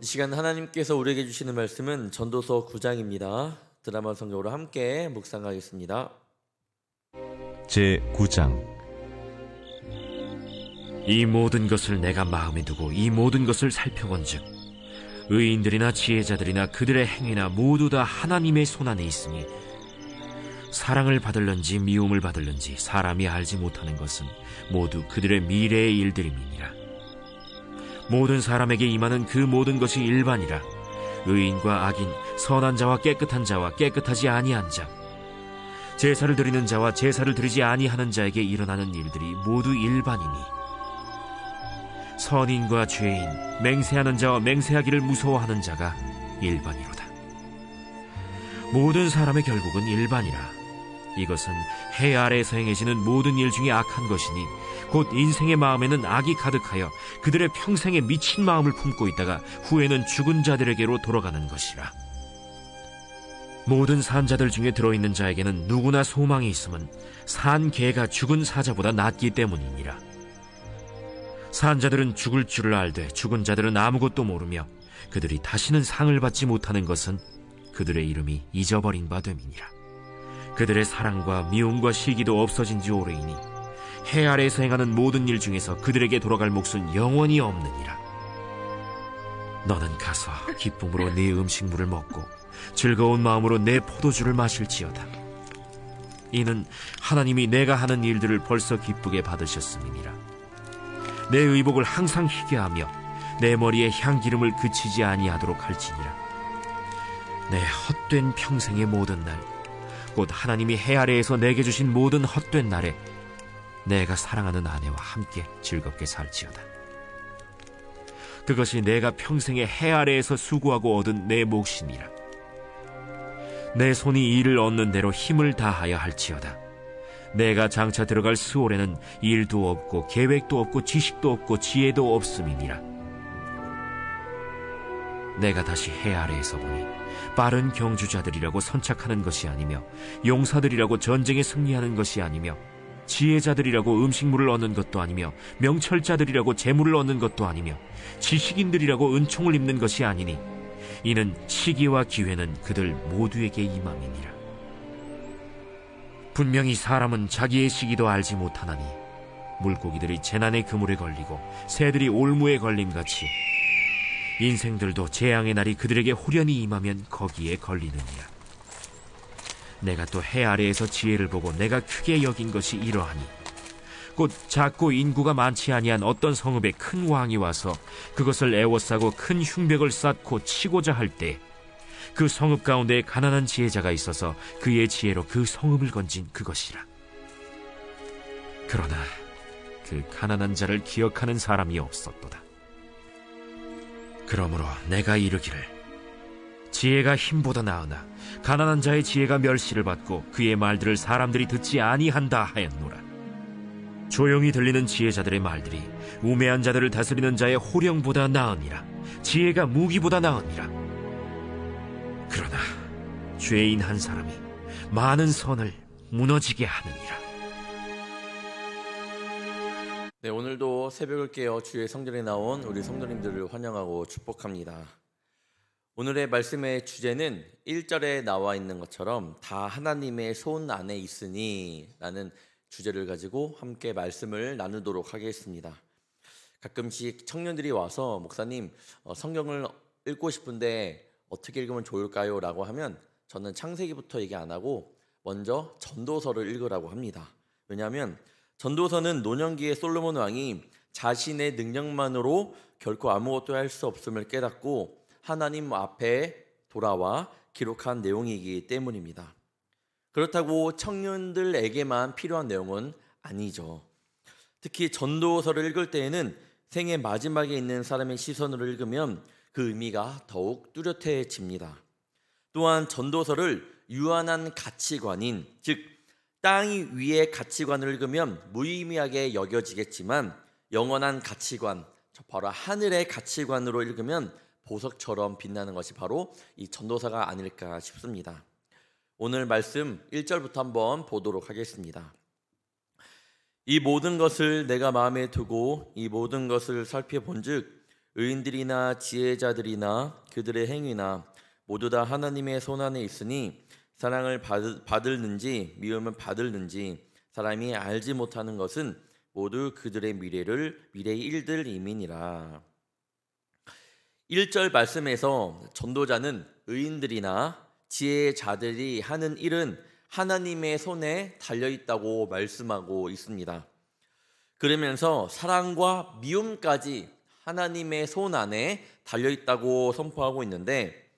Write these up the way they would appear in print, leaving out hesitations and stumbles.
이 시간 하나님께서 우리에게 주시는 말씀은 전도서 9장입니다. 드라마 성경으로 함께 묵상하겠습니다. 제9장. 이 모든 것을 내가 마음에 두고 이 모든 것을 살펴본즉 의인들이나 지혜자들이나 그들의 행위나 모두 다 하나님의 손안에 있으니 사랑을 받을런지 미움을 받을런지 사람이 알지 못하는 것은 모두 그들의 미래의 일들임이니라. 모든 사람에게 임하는 그 모든 것이 일반이라. 의인과 악인, 선한 자와 깨끗한 자와 깨끗하지 아니한 자, 제사를 드리는 자와 제사를 드리지 아니하는 자에게 일어나는 일들이 모두 일반이니 선인과 죄인, 맹세하는 자와 맹세하기를 무서워하는 자가 일반이로다. 모든 사람의 결국은 일반이라. 이것은 해 아래에서 행해지는 모든 일 중에 악한 것이니 곧 인생의 마음에는 악이 가득하여 그들의 평생에 미친 마음을 품고 있다가 후에는 죽은 자들에게로 돌아가는 것이라. 모든 산자들 중에 들어있는 자에게는 누구나 소망이 있음은 산 개가 죽은 사자보다 낫기 때문이니라. 산자들은 죽을 줄을 알되 죽은 자들은 아무것도 모르며 그들이 다시는 상을 받지 못하는 것은 그들의 이름이 잊어버린 바 됨이니라. 그들의 사랑과 미움과 시기도 없어진 지 오래이니 해 아래에서 행하는 모든 일 중에서 그들에게 돌아갈 몫은 영원히 없느니라. 너는 가서 기쁨으로 네 음식물을 먹고 즐거운 마음으로 내 포도주를 마실지어다. 이는 하나님이 내가 하는 일들을 벌써 기쁘게 받으셨음이니라. 내 의복을 항상 희게 하며 내 머리에 향기름을 그치지 아니하도록 할지니라. 내 헛된 평생의 모든 날, 곧 하나님이 해 아래에서 내게 주신 모든 헛된 날에 내가 사랑하는 아내와 함께 즐겁게 살지어다. 그것이 내가 평생에 해 아래에서 수고하고 얻은 내 몫이니라. 내 손이 일을 얻는 대로 힘을 다하여 할지어다. 내가 장차 들어갈 스올에는 일도 없고 계획도 없고 지식도 없고 지혜도 없음이니라. 내가 다시 해 아래에서 보니 빠른 경주자들이라고 선착하는 것이 아니며 용사들이라고 전쟁에 승리하는 것이 아니며 지혜자들이라고 음식물을 얻는 것도 아니며 명철자들이라고 재물을 얻는 것도 아니며 지식인들이라고 은총을 입는 것이 아니니 이는 시기와 기회는 그들 모두에게 임함이니라. 분명히 사람은 자기의 시기도 알지 못하나니 물고기들이 재난의 그물에 걸리고 새들이 올무에 걸림같이 인생들도 재앙의 날이 그들에게 홀연히 임하면 거기에 걸리느니라. 내가 또 해 아래에서 지혜를 보고 내가 크게 여긴 것이 이러하니 곧 작고 인구가 많지 아니한 어떤 성읍에 큰 왕이 와서 그것을 애워싸고 큰 흉벽을 쌓고 치고자 할 때 그 성읍 가운데 가난한 지혜자가 있어서 그의 지혜로 그 성읍을 건진 그것이라. 그러나 그 가난한 자를 기억하는 사람이 없었도다. 그러므로 내가 이르기를 지혜가 힘보다 나으나 가난한 자의 지혜가 멸시를 받고 그의 말들을 사람들이 듣지 아니한다 하였노라. 조용히 들리는 지혜자들의 말들이 우매한 자들을 다스리는 자의 호령보다 나으니라. 지혜가 무기보다 나으니라. 그러나 죄인 한 사람이 많은 선을 무너지게 하느니라. 네, 오늘도 새벽을 깨어 주의 성전에 나온 우리 성도님들을 환영하고 축복합니다. 오늘의 말씀의 주제는 1절에 나와 있는 것처럼 다 하나님의 손 안에 있으니 라는 주제를 가지고 함께 말씀을 나누도록 하겠습니다. 가끔씩 청년들이 와서 목사님 성경을 읽고 싶은데 어떻게 읽으면 좋을까요? 라고 하면 저는 창세기부터 얘기 안 하고 먼저 전도서를 읽으라고 합니다. 왜냐하면 전도서는 노년기의 솔로몬 왕이 자신의 능력만으로 결코 아무것도 할 수 없음을 깨닫고 하나님 앞에 돌아와 기록한 내용이기 때문입니다. 그렇다고 청년들에게만 필요한 내용은 아니죠. 특히 전도서를 읽을 때에는 생의 마지막에 있는 사람의 시선으로 읽으면 그 의미가 더욱 뚜렷해집니다. 또한 전도서를 유한한 가치관인, 즉 땅 위의 가치관을 읽으면 무의미하게 여겨지겠지만 영원한 가치관, 바로 하늘의 가치관으로 읽으면 보석처럼 빛나는 것이 바로 이 전도서가 아닐까 싶습니다. 오늘 말씀 1절부터 한번 보도록 하겠습니다. 이 모든 것을 내가 마음에 두고 이 모든 것을 살펴본즉 의인들이나 지혜자들이나 그들의 행위나 모두 다 하나님의 손안에 있으니 사랑을 받을는지 미움을 받을는지 사람이 알지 못하는 것은 모두 그들의 미래의 일들임이니라. 1절 말씀에서 전도자는 의인들이나 지혜자들이 하는 일은 하나님의 손에 달려있다고 말씀하고 있습니다. 그러면서 사랑과 미움까지 하나님의 손 안에 달려있다고 선포하고 있는데,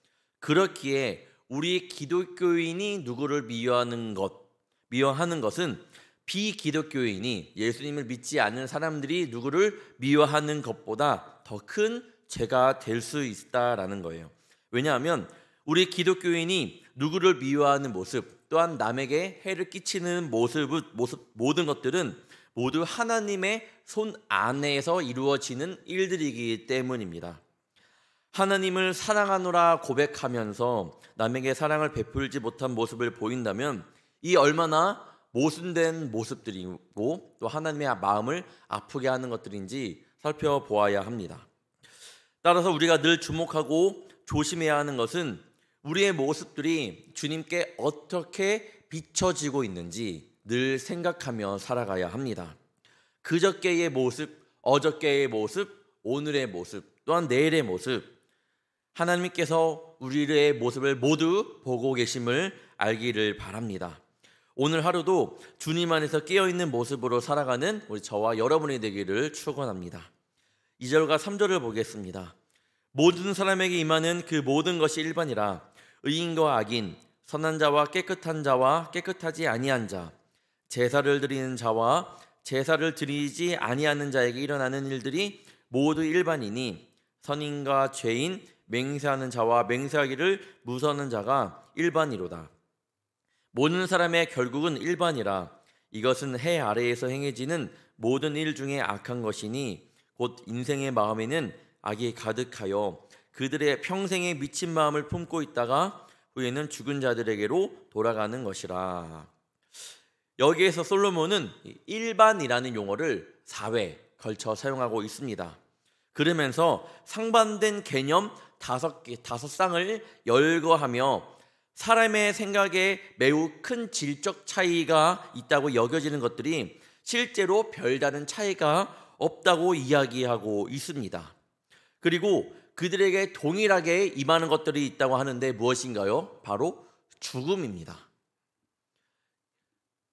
그렇기에 우리 기독교인이 누구를 미워하는 것은 비기독교인이 예수님을 믿지 않는 사람들이 누구를 미워하는 것보다 더 큰 죄가 될 수 있다라는 거예요. 왜냐하면 우리 기독교인이 누구를 미워하는 모습, 또한 남에게 해를 끼치는 모습 모든 것들은 모두 하나님의 손 안에서 이루어지는 일들이기 때문입니다. 하나님을 사랑하노라 고백하면서 남에게 사랑을 베풀지 못한 모습을 보인다면 이 얼마나 모순된 모습들이고 또 하나님의 마음을 아프게 하는 것들인지 살펴보아야 합니다. 따라서 우리가 늘 주목하고 조심해야 하는 것은 우리의 모습들이 주님께 어떻게 비춰지고 있는지 늘 생각하며 살아가야 합니다. 그저께의 모습, 어저께의 모습, 오늘의 모습, 또한 내일의 모습, 하나님께서 우리의 모습을 모두 보고 계심을 알기를 바랍니다. 오늘 하루도 주님 안에서 깨어있는 모습으로 살아가는 우리 저와 여러분이 되기를 축원합니다. 2절과 3절을 보겠습니다. 모든 사람에게 임하는 그 모든 것이 일반이라 의인과 악인, 선한 자와 깨끗한 자와 깨끗하지 아니한 자, 제사를 드리는 자와 제사를 드리지 아니하는 자에게 일어나는 일들이 모두 일반이니 선인과 죄인, 맹세하는 자와 맹세하기를 무서워하는 자가 일반이로다. 모든 사람의 결국은 일반이라 이것은 해 아래에서 행해지는 모든 일 중에 악한 것이니 곧 인생의 마음에는 악이 가득하여 그들의 평생에 미친 마음을 품고 있다가 후에는 죽은 자들에게로 돌아가는 것이라. 여기에서 솔로몬은 일반이라는 용어를 4회 걸쳐 사용하고 있습니다. 그러면서 상반된 개념 5쌍을 열거하며 사람의 생각에 매우 큰 질적 차이가 있다고 여겨지는 것들이 실제로 별다른 차이가 없다고 이야기하고 있습니다. 그리고 그들에게 동일하게 임하는 것들이 있다고 하는데 무엇인가요? 바로 죽음입니다.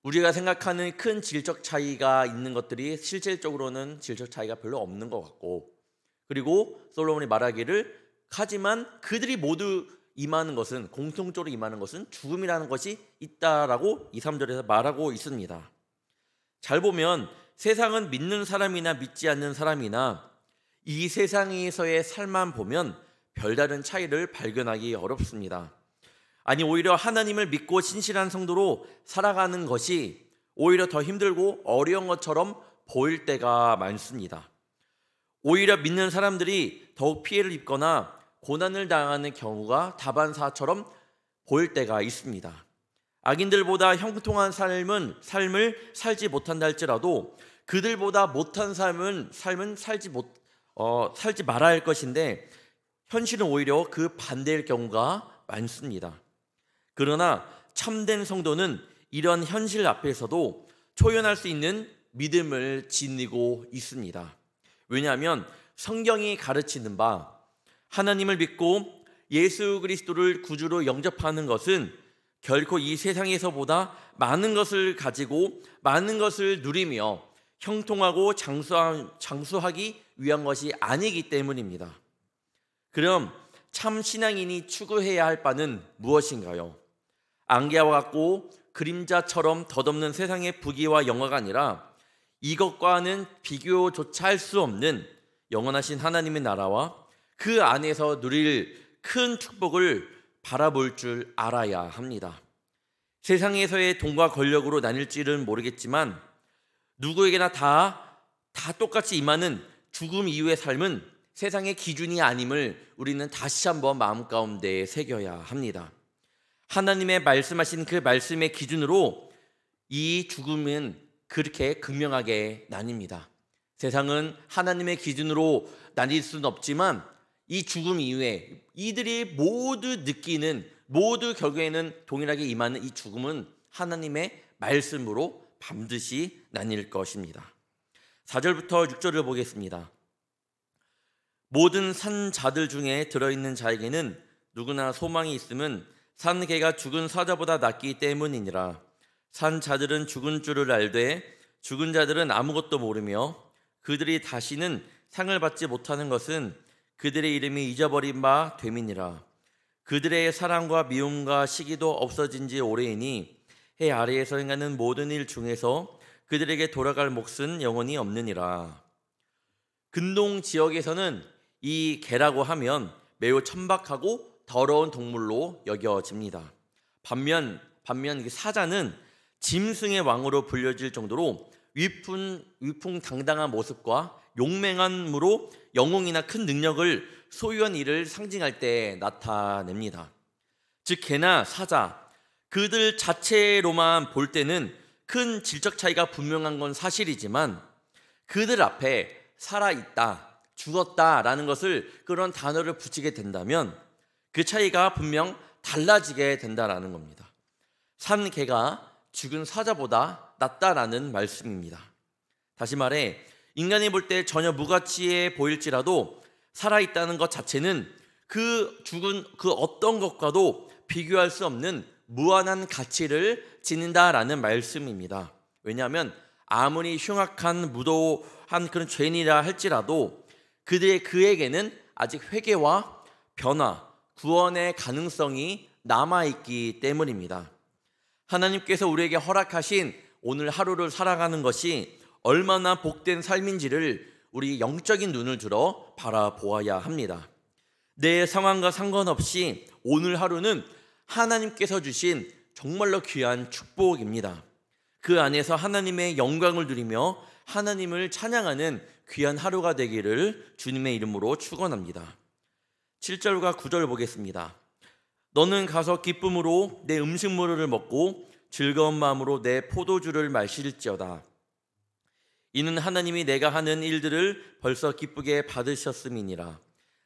우리가 생각하는 큰 질적 차이가 있는 것들이 실질적으로는 질적 차이가 별로 없는 것 같고, 그리고 솔로몬이 말하기를 하지만 그들이 모두 임하는 것은, 공통적으로 임하는 것은 죽음이라는 것이 있다라고 2, 3절에서 말하고 있습니다. 잘 보면 세상은 믿는 사람이나 믿지 않는 사람이나 이 세상에서의 삶만 보면 별다른 차이를 발견하기 어렵습니다. 아니, 오히려 하나님을 믿고 신실한 성도로 살아가는 것이 오히려 더 힘들고 어려운 것처럼 보일 때가 많습니다. 오히려 믿는 사람들이 더욱 피해를 입거나 고난을 당하는 경우가 다반사처럼 보일 때가 있습니다. 악인들보다 형통한 삶을 살지 못한다 할지라도 그들보다 못한 삶은 살지 말아야 할 것인데 현실은 오히려 그 반대일 경우가 많습니다. 그러나 참된 성도는 이런 현실 앞에서도 초연할 수 있는 믿음을 지니고 있습니다. 왜냐하면 성경이 가르치는 바 하나님을 믿고 예수 그리스도를 구주로 영접하는 것은 결코 이 세상에서보다 많은 것을 가지고 많은 것을 누리며 형통하고 장수하기 위한 것이 아니기 때문입니다. 그럼 참 신앙인이 추구해야 할 바는 무엇인가요? 안개와 같고 그림자처럼 덧없는 세상의 부귀와 영화가 아니라 이것과는 비교조차 할 수 없는 영원하신 하나님의 나라와 그 안에서 누릴 큰 축복을 바라볼 줄 알아야 합니다. 세상에서의 돈과 권력으로 나뉠지는 모르겠지만 누구에게나 다 똑같이 임하는 죽음 이후의 삶은 세상의 기준이 아님을 우리는 다시 한번 마음 가운데에 새겨야 합니다. 하나님의 말씀하신 그 말씀의 기준으로 이 죽음은 그렇게 극명하게 나뉩니다. 세상은 하나님의 기준으로 나뉠 수는 없지만 이 죽음 이후에 이들이 모두 느끼는, 모두 결국에는 동일하게 임하는 이 죽음은 하나님의 말씀으로 반드시 나뉠 것입니다. 4절부터 6절을 보겠습니다. 모든 산 자들 중에 들어있는 자에게는 누구나 소망이 있음은 산 개가 죽은 사자보다 낫기 때문이니라. 산 자들은 죽은 줄을 알되 죽은 자들은 아무것도 모르며 그들이 다시는 상을 받지 못하는 것은 그들의 이름이 잊어버린 바 됨이니라. 그들의 사랑과 미움과 시기도 없어진 지 오래이니 해 아래에서 행하는 모든 일 중에서 그들에게 돌아갈 몫은 영원히 없느니라. 근동 지역에서는 이 개라고 하면 매우 천박하고 더러운 동물로 여겨집니다. 반면 사자는 짐승의 왕으로 불려질 정도로 위풍당당한 모습과 용맹함으로 영웅이나 큰 능력을 소유한 이를 상징할 때 나타냅니다. 즉 개나 사자, 그들 자체로만 볼 때는 큰 질적 차이가 분명한 건 사실이지만 그들 앞에 살아있다, 죽었다라는 것을 그런 단어를 붙이게 된다면 그 차이가 분명 달라지게 된다라는 겁니다. 산 개가 죽은 사자보다 낫다라는 말씀입니다. 다시 말해 인간이 볼 때 전혀 무가치해 보일지라도 살아있다는 것 자체는 그 죽은 그 어떤 것과도 비교할 수 없는 무한한 가치를 지닌다라는 말씀입니다. 왜냐하면 아무리 흉악한 무도한 그런 죄인이라 할지라도 그에게는 아직 회개와 변화, 구원의 가능성이 남아있기 때문입니다. 하나님께서 우리에게 허락하신 오늘 하루를 살아가는 것이 얼마나 복된 삶인지를 우리 영적인 눈을 들어 바라보아야 합니다. 내 상황과 상관없이 오늘 하루는 하나님께서 주신 정말로 귀한 축복입니다. 그 안에서 하나님의 영광을 누리며 하나님을 찬양하는 귀한 하루가 되기를 주님의 이름으로 축원합니다. 7절과 9절 보겠습니다. 너는 가서 기쁨으로 내 음식물을 먹고 즐거운 마음으로 내 포도주를 마실지어다. 이는 하나님이 내가 하는 일들을 벌써 기쁘게 받으셨음이니라.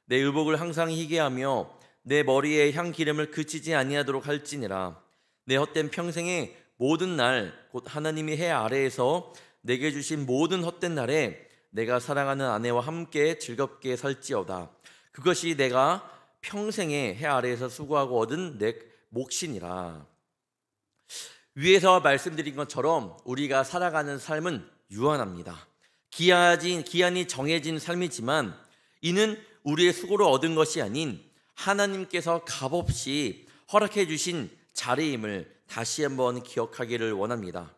내 의복을 항상 희게 하며 내 머리에 향 기름을 그치지 아니하도록 할지니라. 내 헛된 평생의 모든 날 곧 하나님이 해 아래에서 내게 주신 모든 헛된 날에 내가 사랑하는 아내와 함께 즐겁게 살지어다. 그것이 내가 평생에 해 아래에서 수고하고 얻은 내 몫이니라. 위에서 말씀드린 것처럼 우리가 살아가는 삶은 유한합니다. 기한이 정해진 삶이지만 이는 우리의 수고로 얻은 것이 아닌 하나님께서 값없이 허락해 주신 자리임을 다시 한번 기억하기를 원합니다.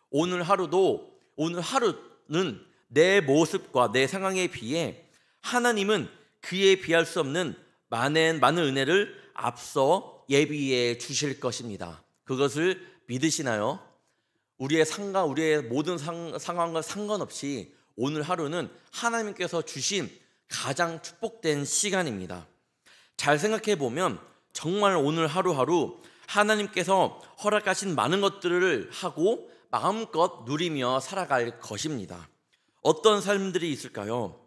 오늘 하루는 내 모습과 내 상황에 비해 하나님은 그에 비할 수 없는 많은 은혜를 앞서 예비해 주실 것입니다. 그것을 믿으시나요? 우리의 모든 상황과 상관없이 오늘 하루는 하나님께서 주신 가장 축복된 시간입니다. 잘 생각해 보면 정말 오늘 하루하루 하나님께서 허락하신 많은 것들을 하고 마음껏 누리며 살아갈 것입니다. 어떤 삶들이 있을까요?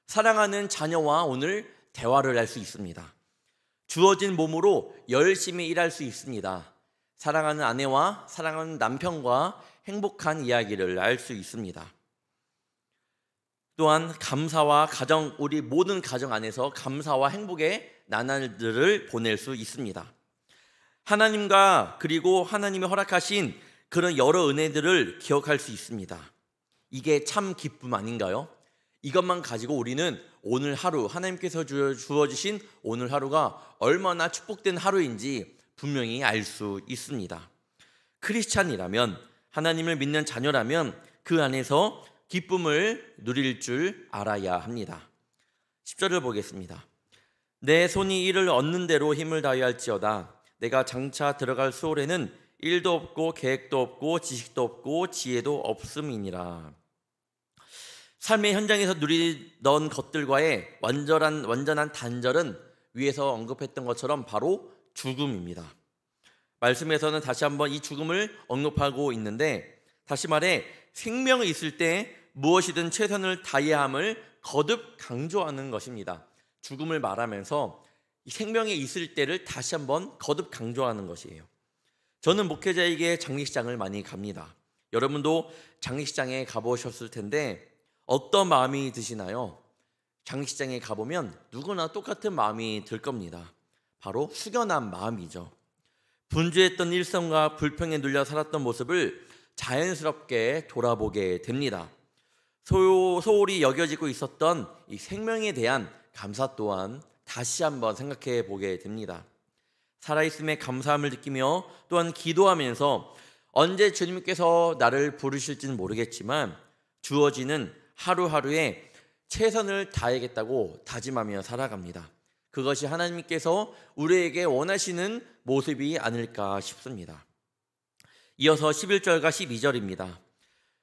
사랑하는 자녀와 오늘 대화를 할 수 있습니다. 주어진 몸으로 열심히 일할 수 있습니다. 사랑하는 아내와 사랑하는 남편과 행복한 이야기를 할 수 있습니다. 또한 감사와 우리 모든 가정 안에서 감사와 행복의 나날들을 보낼 수 있습니다. 하나님과 그리고 하나님이 허락하신 그런 여러 은혜들을 기억할 수 있습니다. 이게 참 기쁨 아닌가요? 이것만 가지고 우리는 오늘 하루, 하나님께서 주어주신 오늘 하루가 얼마나 축복된 하루인지 분명히 알 수 있습니다. 크리스찬이라면, 하나님을 믿는 자녀라면 그 안에서 기쁨을 누릴 줄 알아야 합니다. 10절을 보겠습니다. 내 손이 이를 얻는 대로 힘을 다하여 할지어다. 내가 장차 들어갈 수월에는 일도 없고 계획도 없고 지식도 없고 지혜도 없음이니라. 삶의 현장에서 누리던 것들과의 완전한 단절은 위에서 언급했던 것처럼 바로 죽음입니다. 말씀에서는 다시 한번 이 죽음을 언급하고 있는데, 다시 말해 생명이 있을 때 무엇이든 최선을 다해야 함을 거듭 강조하는 것입니다. 죽음을 말하면서 이 생명에 있을 때를 다시 한번 거듭 강조하는 것이에요. 저는 목회자에게 장례식장을 많이 갑니다. 여러분도 장례식장에 가보셨을 텐데 어떤 마음이 드시나요? 장례식장에 가보면 누구나 똑같은 마음이 들 겁니다. 바로 숙연한 마음이죠. 분주했던 일상과 불평에 눌려 살았던 모습을 자연스럽게 돌아보게 됩니다. 소홀히 여겨지고 있었던 이 생명에 대한 감사 또한 다시 한번 생각해 보게 됩니다. 살아있음에 감사함을 느끼며 또한 기도하면서 언제 주님께서 나를 부르실지는 모르겠지만 주어지는 하루하루에 최선을 다하겠다고 다짐하며 살아갑니다. 그것이 하나님께서 우리에게 원하시는 모습이 아닐까 싶습니다. 이어서 11절과 12절입니다.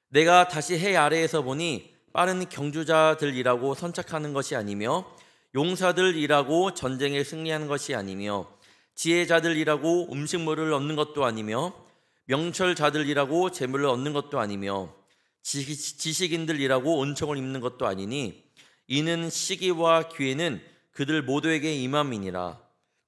내가 다시 해 아래에서 보니 빠른 경주자들이라고 선착하는 것이 아니며 용사들이라고 전쟁에 승리하는 것이 아니며 지혜자들이라고 음식물을 얻는 것도 아니며 명철자들이라고 재물을 얻는 것도 아니며 지식인들이라고 은총을 입는 것도 아니니 이는 시기와 기회는 그들 모두에게 임함이니라.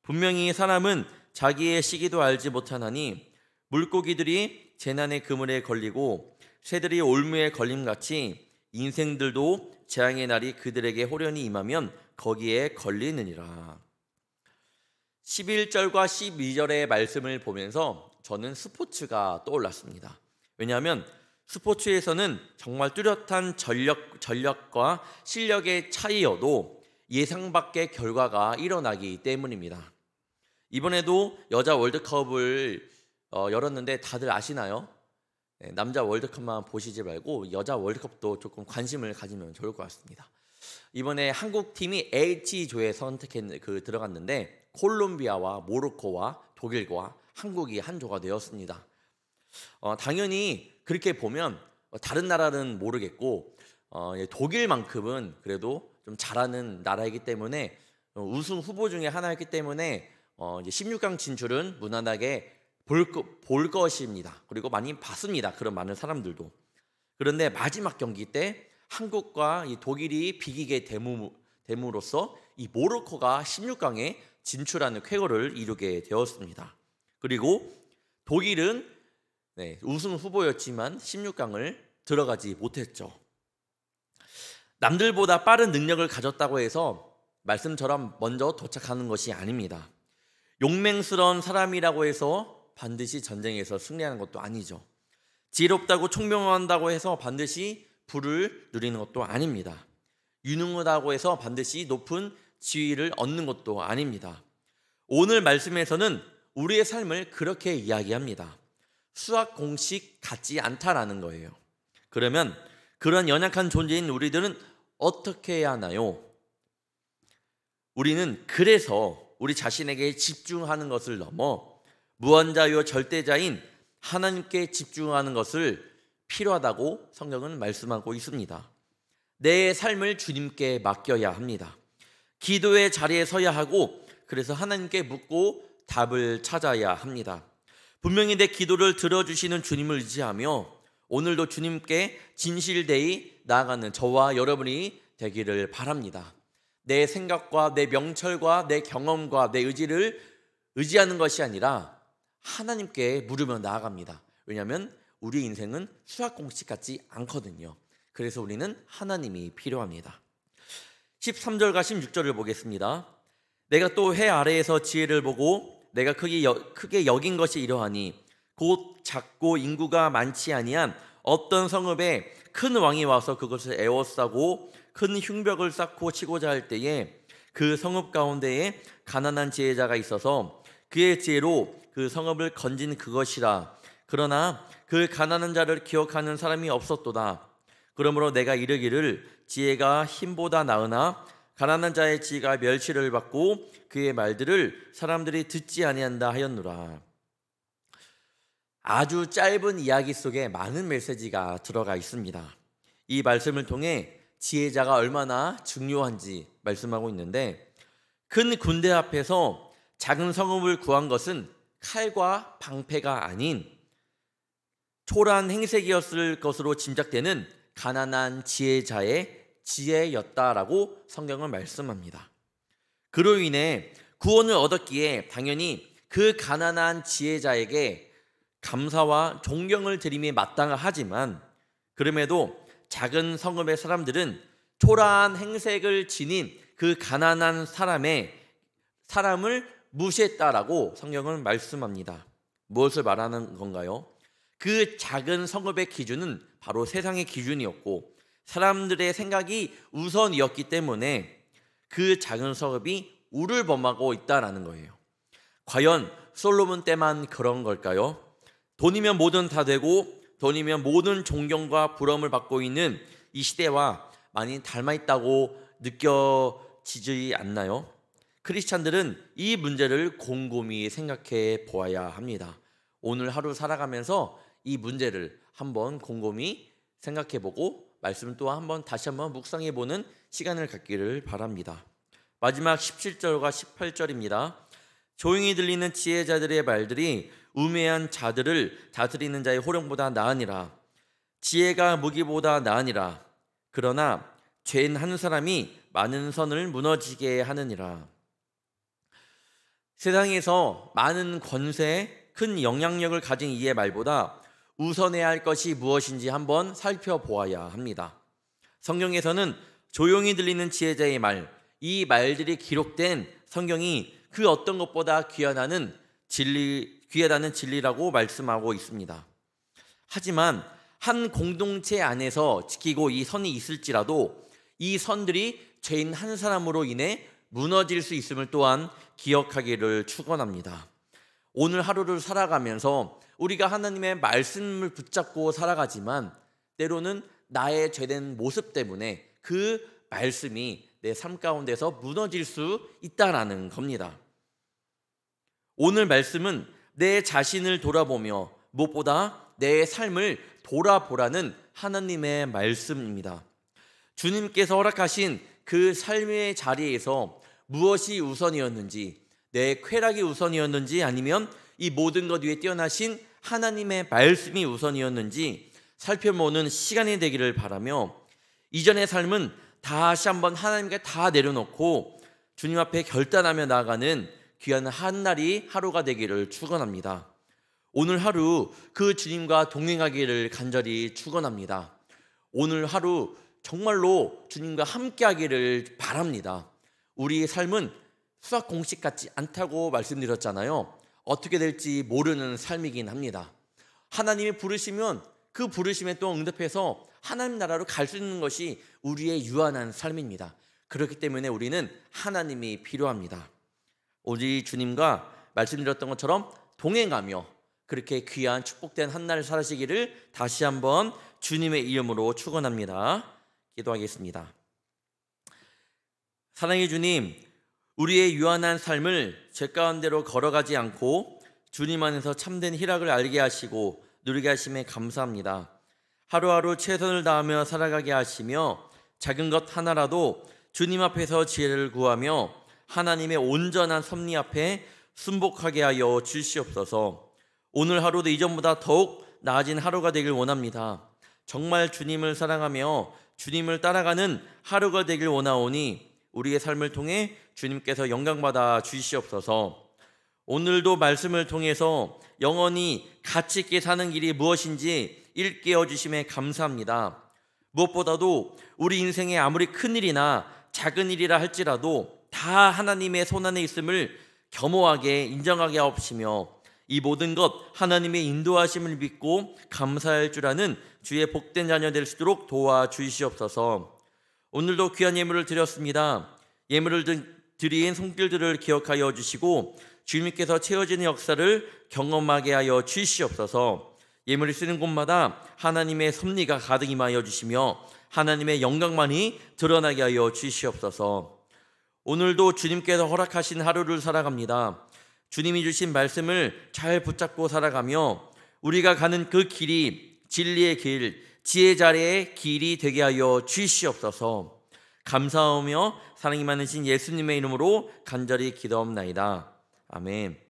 분명히 사람은 자기의 시기도 알지 못하나니 물고기들이 재난의 그물에 걸리고 새들이 올무에 걸림같이 인생들도 재앙의 날이 그들에게 호련히 임하면 거기에 걸리느니라. 11절과 12절의 말씀을 보면서 저는 스포츠가 떠올랐습니다. 왜냐하면 스포츠에서는 정말 뚜렷한 전력과 실력의 차이여도 예상 밖의 결과가 일어나기 때문입니다. 이번에도 여자 월드컵을 열었는데 다들 아시나요? 남자 월드컵만 보시지 말고 여자 월드컵도 조금 관심을 가지면 좋을 것 같습니다. 이번에 한국 팀이 H조에 들어갔는데 콜롬비아와 모로코와 독일과 한국이 한 조가 되었습니다. 당연히 그렇게 보면 다른 나라는 모르겠고 독일만큼은 그래도 좀 잘하는 나라이기 때문에 우승 후보 중에 하나였기 때문에 이제 16강 진출은 무난하게 볼 것입니다. 그리고 많이 봤습니다. 그런 많은 사람들도. 그런데 마지막 경기 때 한국과 이 독일이 비기게 됨으로써 이 모로코가 16강에 진출하는 쾌거를 이루게 되었습니다. 그리고 독일은 우승 후보였지만 16강을 들어가지 못했죠. 남들보다 빠른 능력을 가졌다고 해서 말씀처럼 먼저 도착하는 것이 아닙니다. 용맹스러운 사람이라고 해서 반드시 전쟁에서 승리하는 것도 아니죠. 지혜롭다고 총명한다고 해서 반드시 부를 누리는 것도 아닙니다. 유능하다고 해서 반드시 높은 지위를 얻는 것도 아닙니다. 오늘 말씀에서는 우리의 삶을 그렇게 이야기합니다. 수학 공식 같지 않다라는 거예요. 그러면 그런 연약한 존재인 우리들은 어떻게 해야 하나요? 우리는 그래서 우리 자신에게 집중하는 것을 넘어 무한자요 절대자인 하나님께 집중하는 것을 필요하다고 성경은 말씀하고 있습니다. 내 삶을 주님께 맡겨야 합니다. 기도의 자리에 서야 하고 그래서 하나님께 묻고 답을 찾아야 합니다. 분명히 내 기도를 들어주시는 주님을 의지하며 오늘도 주님께 진실되이 나아가는 저와 여러분이 되기를 바랍니다. 내 생각과 내 명철과 내 경험과 내 의지를 의지하는 것이 아니라 하나님께 물으며 나아갑니다. 왜냐하면 우리 인생은 수학 공식 같지 않거든요. 그래서 우리는 하나님이 필요합니다. 13절과 16절을 보겠습니다. 내가 또 해 아래에서 지혜를 보고 내가 크게 여긴 것이 이러하니 곧 작고 인구가 많지 아니한 어떤 성읍에 큰 왕이 와서 그것을 에워싸고 큰 흉벽을 쌓고 치고자 할 때에 그 성읍 가운데에 가난한 지혜자가 있어서 그의 지혜로 그 성읍을 건진 그것이라. 그러나 그 가난한 자를 기억하는 사람이 없었도다. 그러므로 내가 이르기를 지혜가 힘보다 나으나 가난한 자의 지혜가 멸시를 받고 그의 말들을 사람들이 듣지 아니한다 하였노라. 아주 짧은 이야기 속에 많은 메시지가 들어가 있습니다. 이 말씀을 통해 지혜자가 얼마나 중요한지 말씀하고 있는데 큰 군대 앞에서 작은 성읍을 구한 것은 칼과 방패가 아닌 초라한 행색이었을 것으로 짐작되는 가난한 지혜자의 지혜였다라고 성경은 말씀합니다. 그로 인해 구원을 얻었기에 당연히 그 가난한 지혜자에게 감사와 존경을 드림이 마땅하지만, 그럼에도 작은 성읍의 사람들은 초라한 행색을 지닌 그 가난한 사람을 무시했다라고 성경은 말씀합니다. 무엇을 말하는 건가요? 그 작은 성읍의 기준은 바로 세상의 기준이었고 사람들의 생각이 우선이었기 때문에 그 작은 성읍이 우를 범하고 있다라는 거예요. 과연 솔로몬 때만 그런 걸까요? 돈이면 뭐든 다 되고 돈이면 모든 존경과 부러움을 받고 있는 이 시대와 많이 닮아 있다고 느껴지지 않나요? 크리스찬들은 이 문제를 곰곰이 생각해 보아야 합니다. 오늘 하루 살아가면서 이 문제를 한번 곰곰이 생각해 보고 말씀을 또 다시 한번 묵상해 보는 시간을 갖기를 바랍니다. 마지막 17절과 18절입니다. 조용히 들리는 지혜자들의 말들이 우매한 자들을 다스리는 자의 호령보다 나으니라. 지혜가 무기보다 나으니라. 그러나 죄인 한 사람이 많은 선을 무너지게 하느니라. 세상에서 많은 권세, 큰 영향력을 가진 이의 말보다 우선해야 할 것이 무엇인지 한번 살펴보아야 합니다. 성경에서는 조용히 들리는 지혜자의 말, 이 말들이 기록된 성경이 그 어떤 것보다 귀하다는 진리라고 말씀하고 있습니다. 하지만 한 공동체 안에서 지키고 이 선이 있을지라도 이 선들이 죄인 한 사람으로 인해 무너질 수 있음을 또한 기억하기를 축원합니다. 오늘 하루를 살아가면서 우리가 하나님의 말씀을 붙잡고 살아가지만 때로는 나의 죄된 모습 때문에 그 말씀이 내 삶 가운데서 무너질 수 있다라는 겁니다. 오늘 말씀은 내 자신을 돌아보며 무엇보다 내 삶을 돌아보라는 하나님의 말씀입니다. 주님께서 허락하신 그 삶의 자리에서 무엇이 우선이었는지, 내 쾌락이 우선이었는지 아니면 이 모든 것 위에 뛰어나신 하나님의 말씀이 우선이었는지 살펴보는 시간이 되기를 바라며, 이전의 삶은 다시 한번 하나님께 다 내려놓고 주님 앞에 결단하며 나아가는 귀한 하루가 되기를 축원합니다. 오늘 하루 그 주님과 동행하기를 간절히 축원합니다. 오늘 하루 정말로 주님과 함께하기를 바랍니다. 우리의 삶은 수학 공식 같지 않다고 말씀드렸잖아요. 어떻게 될지 모르는 삶이긴 합니다. 하나님이 부르시면 그 부르심에 또 응답해서 하나님 나라로 갈 수 있는 것이 우리의 유한한 삶입니다. 그렇기 때문에 우리는 하나님이 필요합니다. 우리 주님과 말씀드렸던 것처럼 동행하며 그렇게 귀한 축복된 한 날 살아시기를 다시 한번 주님의 이름으로 축원합니다. 기도하겠습니다. 사랑의 주님, 우리의 유한한 삶을 죄 가운데로 걸어가지 않고 주님 안에서 참된 희락을 알게 하시고 누리게 하심에 감사합니다. 하루하루 최선을 다하며 살아가게 하시며 작은 것 하나라도 주님 앞에서 지혜를 구하며 하나님의 온전한 섭리 앞에 순복하게 하여 주시옵소서. 오늘 하루도 이전보다 더욱 나아진 하루가 되길 원합니다. 정말 주님을 사랑하며 주님을 따라가는 하루가 되길 원하오니 우리의 삶을 통해 주님께서 영광받아 주시옵소서. 오늘도 말씀을 통해서 영원히 가치 있게 사는 길이 무엇인지 일깨워 주심에 감사합니다. 무엇보다도 우리 인생에 아무리 큰 일이나 작은 일이라 할지라도 다 하나님의 손안에 있음을 겸허하게 인정하게 하옵시며 이 모든 것 하나님의 인도하심을 믿고 감사할 줄 아는 주의 복된 자녀 될 수 있도록 도와주시옵소서. 오늘도 귀한 예물을 드렸습니다. 예물을 드린 손길들을 기억하여 주시고 주님께서 채워지는 역사를 경험하게 하여 주시옵소서. 예물을 쓰는 곳마다 하나님의 섭리가 가득 임하여 주시며 하나님의 영광만이 드러나게 하여 주시옵소서. 오늘도 주님께서 허락하신 하루를 살아갑니다. 주님이 주신 말씀을 잘 붙잡고 살아가며 우리가 가는 그 길이 진리의 길, 지혜자의 길이 되게 하여 주시옵소서. 감사하며 사랑이 많으신 예수님의 이름으로 간절히 기도합나이다. 아멘.